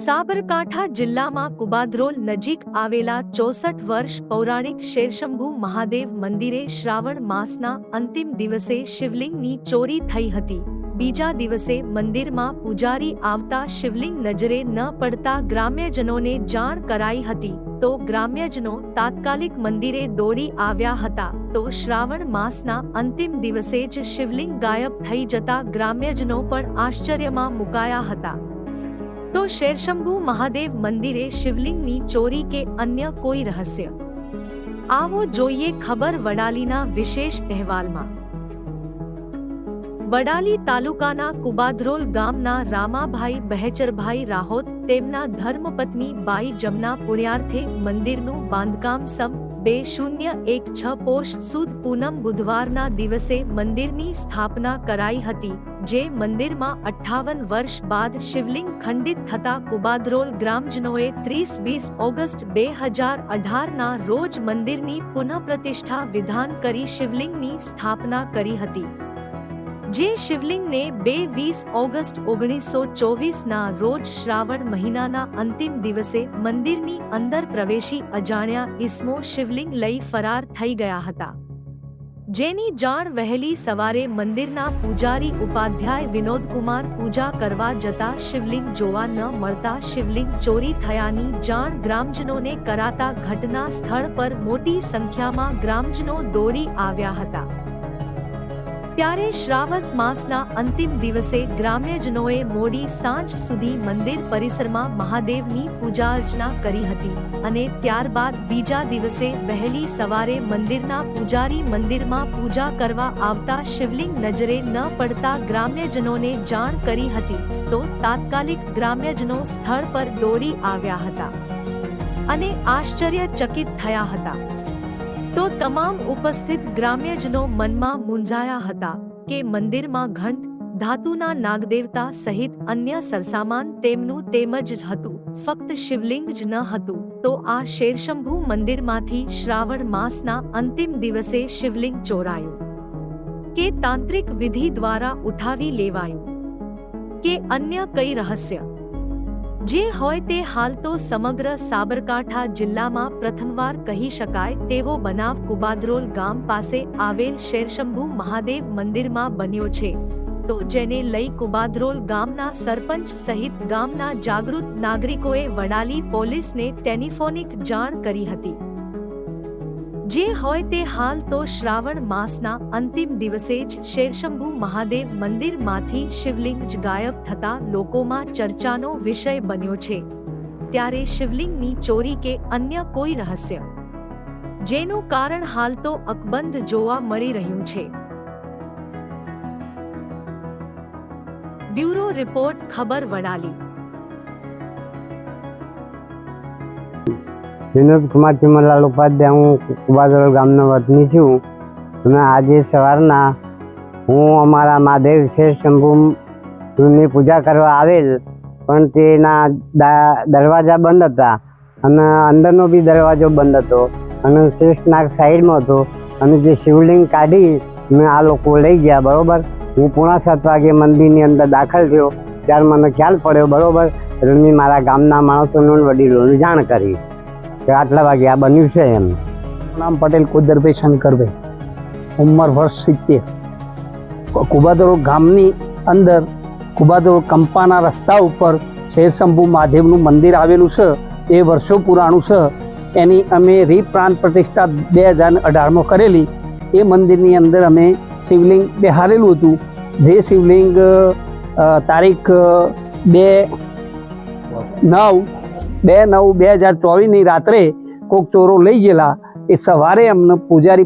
સાબરકાંઠા જિલ્લામાં કુબાદ્રોલ નજીક આવેલા 64 વર્ષ પૌરાણિક શેરશંભુ મહાદેવ મંદિરે શ્રાવણ માસના અંતિમ દિવસે શિવલિંગની ચોરી થઈ હતી। બીજા દિવસે મંદિરમાં પૂજારી આવતા શિવલિંગ નજરે ન પડતા ગ્રામ્યજનોને જાણ કરાઈ હતી તો ગ્રામ્યજનો તાત્કાલિક મંદિરે દોડી આવ્યા હતા તો શ્રાવણ માસના અંતિમ દિવસે જ શિવલિંગ ગાયબ થઈ જતા ગ્રામ્યજનો પણ આશ્ચર્યમાં મુકાયા હતા। तो शेरशंभू महादेव मंदिरे शिवलिंगनी चोरी के अन्य कोई रहस्य? आवो जोईए खबर वडालीना विशेष अहेवालमां। वडाली तालुकाना कुबाद्रोल गामना रामाभाई बहेचरभाई राहोत तेमना धर्मपत्नी बाई जमना पुण्यार्थे मंदिरनु बांधकाम सम 2016 पोष सुद पूनम बुधवारना दिवसे मंदिरनी स्थापना कराई हती जे मंदिरमां 58 वर्ष बाद शिवलिंग खंडित थता कुबाद्रोल ग्रामजनोए 30-20 ऑगस्ट 2018 ना रोज मंदिरनी पुनः प्रतिष्ठा विधान करी शिवलिंगनी स्थापना करी हती जे शिवलिंग ने 20 ऑगस्ट 1924 ना रोज श्रावण महीनाना अंतिम दिवसे मंदिरनी अंदर प्रवेशी अजाण्या ईस्मो शिवलिंग लई फरार थई गया हता। जेनी जाण वहेली सवारे मंदिरना पूजारी उपाध्याय विनोद कुमार पूजा करवा जता शिवलिंग जोवा न मळता शिवलिंग चोरी थयानी जाण ग्रामजनोने कराता घटना स्थळ पर मोटी संख्यामां ग्रामजनो दौड़ी आव्या हता। त्यारे श्रावण मासना अंतिम दिवसे ग्राम्यजनोए मोडी सांज सुधी मंदिर परिसरमां महादेवनी पूजा अर्चना करी हती अने त्यारबाद बीजा दिवसे वहेली सवारे मंदिरना पूजारी मंदिरमां पूजा करवा आवता शिवलिंग नजरे न पड़ता ग्राम्यजनोने जाण करी हती तो तात्कालिक ग्राम्यजनो स्थळ पर दौड़ी आव्या हता अने आश्चर्यचकित थया हता तो तमाम उपस्थित ग्राम्यजनो मनमा मूंझाया हता के मंदिरमां घंट धातुना नागदेवता सहित अन्य सरसामान तेमनु तेमज हतु फक्त शिवलिंग ज न हतु तो आ शेरशंभू मंदिरमांथी श्रावण मासना अंतिम दिवसे शिवलिंग चोरायुं के तांत्रिक विधि द्वारा उठावी लेवायुं के अन्य कई रहस्य जे होय ते हाल तो समग्र साबरकांठा जिल्लामां प्रथमवार कही शकाय तेवो बनाव कुबाद्रोल गाम पासे आवेल शेरशंभू महादेव मंदिरमां बन्यो छे तो जेने लई कुबाद्रोल गामना सरपंच सहित गामना जागृत नागरिकोए वडाली पोलीसने टेलिफोनिक जाण करी हती। जे होय ते हाल तो श्रावण मासना अंतिम दिवसे ज शेरशंभू महादेव मंदिर मांथी शिवलिंग ज गायब थता लोकोमां चर्चानो विषय बन्यो छे त्यारे शिवलिंगनी चोरी के अन्य कोई रहस्य जेनुं कारण हाल तो अकबंध जोवा मळी रह्युं छे। ब्यूरो रिपोर्ट खबर वडाली। विनोद कुमार चिमनलाल उपाध्याय हूँ कुबाद्रोल गामनो वतनी छूँ અને આજે સવારના હું અમારા મહાદેવ શેરશંભુની પૂજા કરવા આવેલ પણ તેના દરવાજા બંધ હતા અને અંદરનો બી દરવાજો બંધ હતો અને શેષનાગ સાઈડમાં હતો અને જે શિવલિંગ કાઢી મેં આ લોકો લઈ ગયા બરાબર। હું 6:45 વાગે મંદિરની અંદર દાખલ થયો ત્યારે મને ખ્યાલ પડ્યો બરાબર એટલે મેં મારા ગામના માણસોને વડીલોને જાણ કરી કે આટલા વાગે આ બન્યું છે એમ। नाम पटेल कुदरभाई शंकरभाई उम्र वर्ष 70 कुबाद्रोल गामनी अंदर कुबाद्रोल कंपाना रस्ता पर शेरशंभू महादेवनु मंदिर आवेलू छे ए वर्षो पुराणु छे एनी अमे रिप्राण प्रतिष्ठा 2018 में करेली। ए मंदिरनी अंदर अमे शिवलिंग बेहारेलू हतुं जे शिवलिंग तारीख 2/9/2024 रात्रे कोक चोरो लई गेला। ए सवारे अमने पूजारी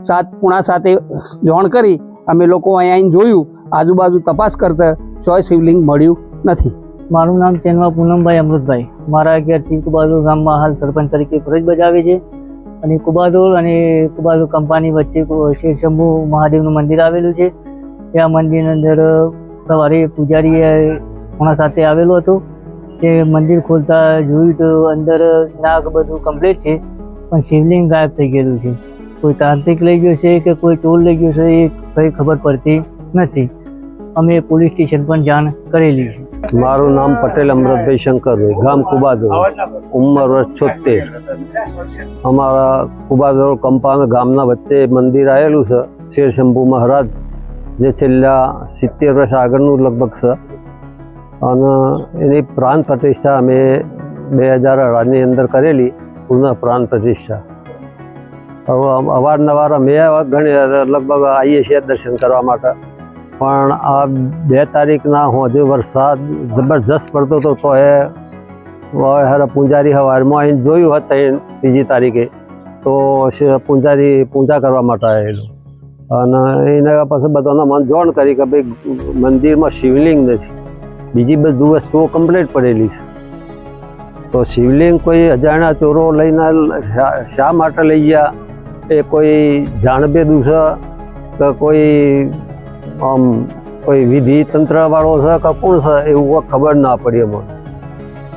7:45 जाण करी अमे लोको अहीं आवीने जोयुं आजुबाजु तपास करता कोई शिवलिंग मळ्युं नथी। मारू नाम चेनवा पूनमभाई अमृतभाई मारा अगियारथी कुबाद्रोल गाममां हाल सरपंच तरीके फरज बजावे छे अने कुबाद्रोल कंपानी वच्चे शेरशंभू महादेवनुं मंदिर आवेलुं छे। त्या मंदिरनी अंदर सवारे पूजारीए 7:45 आवेलो हतो ते मंदिर खोलता जोयुं तो अंदर नाग बधुं कम्प्लीट छे पण शिवलिंग गायब थई गेलुं छे। कोई तांत्रिक लई गयो छे के कोई चोर लई गयो छे ए कई खबर पड़ती नथी। अमे पोलीस स्टेशन पण जाण करेली छे। મારું નામ પટેલ અમૃતભાઈ શંકરભાઈ, ગામ કુબાદરોલ, ઉંમર વર્ષ 76. અમારા કુબાદરોલ કંપાના ગામના વચ્ચે મંદિર આવેલું છે શેરશંભુ મહારાજ, જે છેલ્લા 70 વર્ષ આગળનું લગભગ છે. અને એની પ્રાણ પ્રતિષ્ઠા અમે 2018ની અંદર કરેલી, પુનઃ પ્રાણ પ્રતિષ્ઠા. હવે અવારનવાર અમે ઘણી લગભગ આવીએ છીએ દર્શન કરવા માટે, પણ આ 2 તારીખના હોજે વરસાદ જબરજસ્ત પડતો હતો, તો એ હારા પૂજારી સવારમાં આવીને જોયું હતું 3જી તારીખે, તો પૂજારી પૂજા કરવા માટે આવેલો. અને એના પછી બધાને મને જાણ કરી કે ભાઈ મંદિરમાં શિવલિંગ નથી, બીજી બધી વસ્તુઓ કમ્પ્લીટ પડેલી છે. તો શિવલિંગ કોઈ અજાણ્યા ચોરો લઈને શા માટે લઈ ગયા, એ કોઈ જાણબેદું છે કે કોઈ વિધિ તંત્ર વાળો છે કે કોણ છે, એવું ખબર ના પડી અમને.